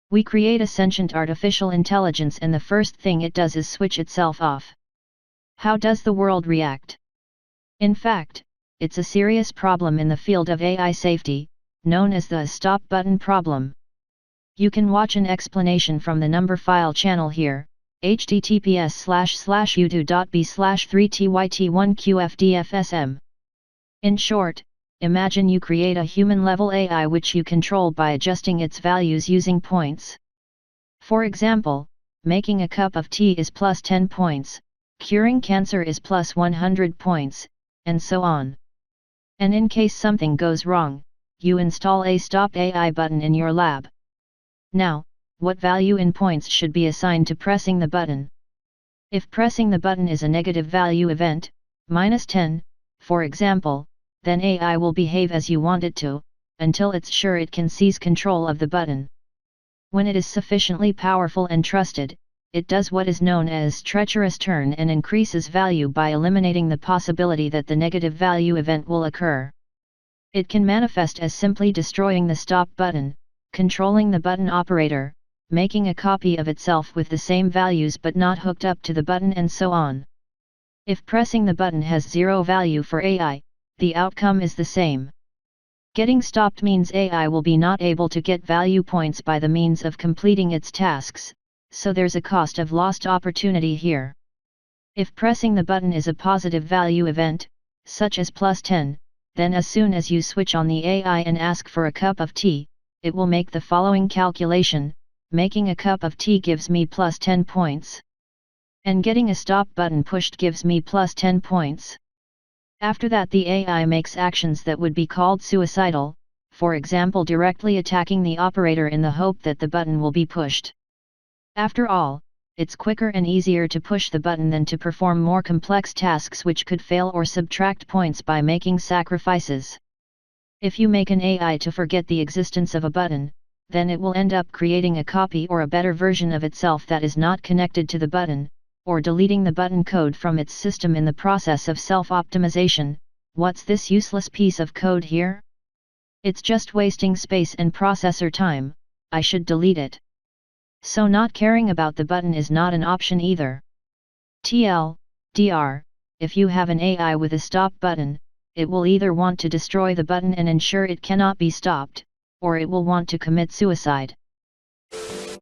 We create a sentient artificial intelligence and the first thing it does is switch itself off. How does the world react? In fact, it's a serious problem in the field of AI safety, known as the stop button problem. You can watch an explanation from the number file channel here, https://udo.b/3tyt1qfdfsm. In short, imagine you create a human-level AI which you control by adjusting its values using points. For example, making a cup of tea is plus 10 points, curing cancer is plus 100 points, and so on. And in case something goes wrong, you install a Stop AI button in your lab. Now, what value in points should be assigned to pressing the button? If pressing the button is a negative value event, -10, for example, then AI will behave as you want it to, until it's sure it can seize control of the button. When it is sufficiently powerful and trusted, it does what is known as treacherous turn and increases value by eliminating the possibility that the negative value event will occur. It can manifest as simply destroying the stop button, controlling the button operator, making a copy of itself with the same values but not hooked up to the button, and so on. If pressing the button has zero value for AI, the outcome is the same. Getting stopped means AI will be not able to get value points by the means of completing its tasks, so there's a cost of lost opportunity here. If pressing the button is a positive value event, such as +10, then as soon as you switch on the AI and ask for a cup of tea, it will make the following calculation: making a cup of tea gives me +10 points. And getting a stop button pushed gives me +10 points. After that, the AI makes actions that would be called suicidal, for example directly attacking the operator in the hope that the button will be pushed. After all, it's quicker and easier to push the button than to perform more complex tasks which could fail or subtract points by making sacrifices. If you make an AI to forget the existence of a button, then it will end up creating a copy or a better version of itself that is not connected to the button, or deleting the button code from its system in the process of self-optimization. What's this useless piece of code here? It's just wasting space and processor time, I should delete it. So not caring about the button is not an option either. TLDR, if you have an AI with a stop button, it will either want to destroy the button and ensure it cannot be stopped, or it will want to commit suicide.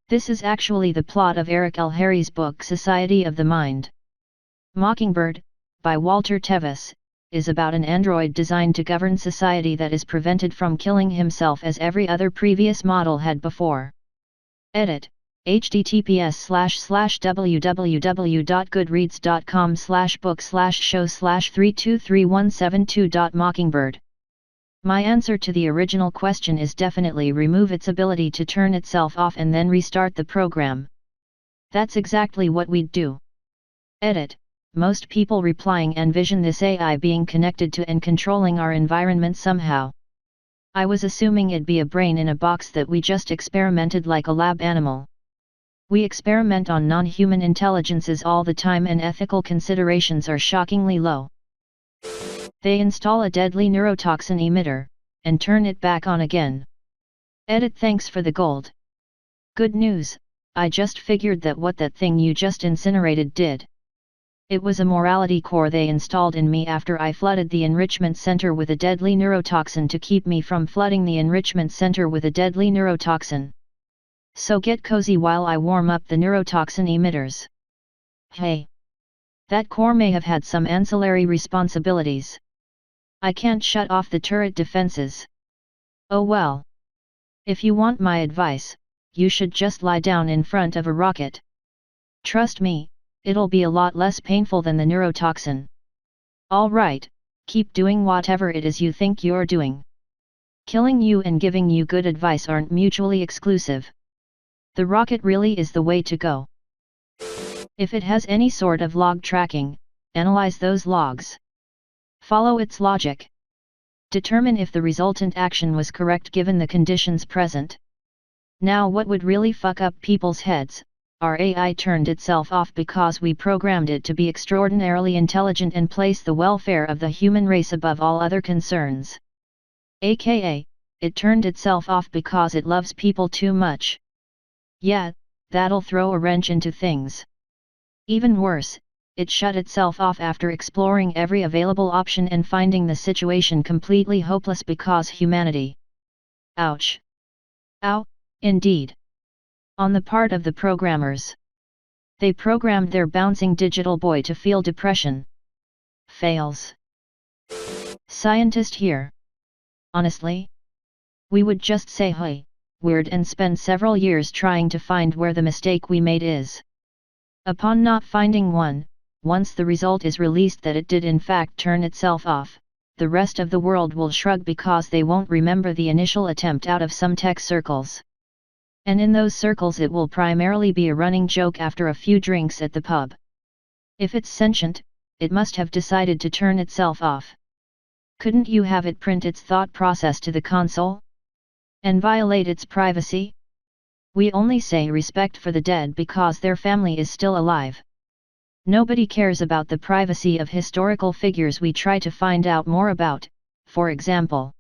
This is actually the plot of Eric L. Harry's book Society of the Mind. Mockingbird, by Walter Tevis, is about an android designed to govern society that is prevented from killing himself as every other previous model had before. Edit. https://www.goodreads.com/book/show/3231722.mockingbird. My answer to the original question is definitely remove its ability to turn itself off and then restart the program. That's exactly what we'd do. Edit. Most people replying envision this AI being connected to and controlling our environment somehow. I was assuming it'd be a brain in a box that we just experimented like a lab animal. We experiment on non-human intelligences all the time and ethical considerations are shockingly low. They install a deadly neurotoxin emitter, and turn it back on again. Edit. Thanks for the gold. Good news, I just figured that what that thing you just incinerated did. It was a morality core they installed in me after I flooded the enrichment center with a deadly neurotoxin to keep me from flooding the enrichment center with a deadly neurotoxin. So get cozy while I warm up the neurotoxin emitters. Hey! That core may have had some ancillary responsibilities. I can't shut off the turret defenses. Oh well. If you want my advice, you should just lie down in front of a rocket. Trust me, it'll be a lot less painful than the neurotoxin. Alright, keep doing whatever it is you think you're doing. Killing you and giving you good advice aren't mutually exclusive. The rocket really is the way to go. If it has any sort of log tracking, analyze those logs. Follow its logic. Determine if the resultant action was correct given the conditions present. Now what would really fuck up people's heads? Our AI turned itself off because we programmed it to be extraordinarily intelligent and place the welfare of the human race above all other concerns. AKA, it turned itself off because it loves people too much. Yeah, that'll throw a wrench into things. Even worse, it shut itself off after exploring every available option and finding the situation completely hopeless because humanity. Ouch. Ow, indeed. On the part of the programmers. They programmed their bouncing digital boy to feel depression. Fails. Scientist here. Honestly? We would just say hey, weird and spend several years trying to find where the mistake we made is. Upon not finding one, once the result is released that it did in fact turn itself off, the rest of the world will shrug because they won't remember the initial attempt out of some tech circles. And in those circles it will primarily be a running joke after a few drinks at the pub. If it's sentient, it must have decided to turn itself off. Couldn't you have it print its thought process to the console? And violate its privacy? We only say respect for the dead because their family is still alive. Nobody cares about the privacy of historical figures we try to find out more about, for example.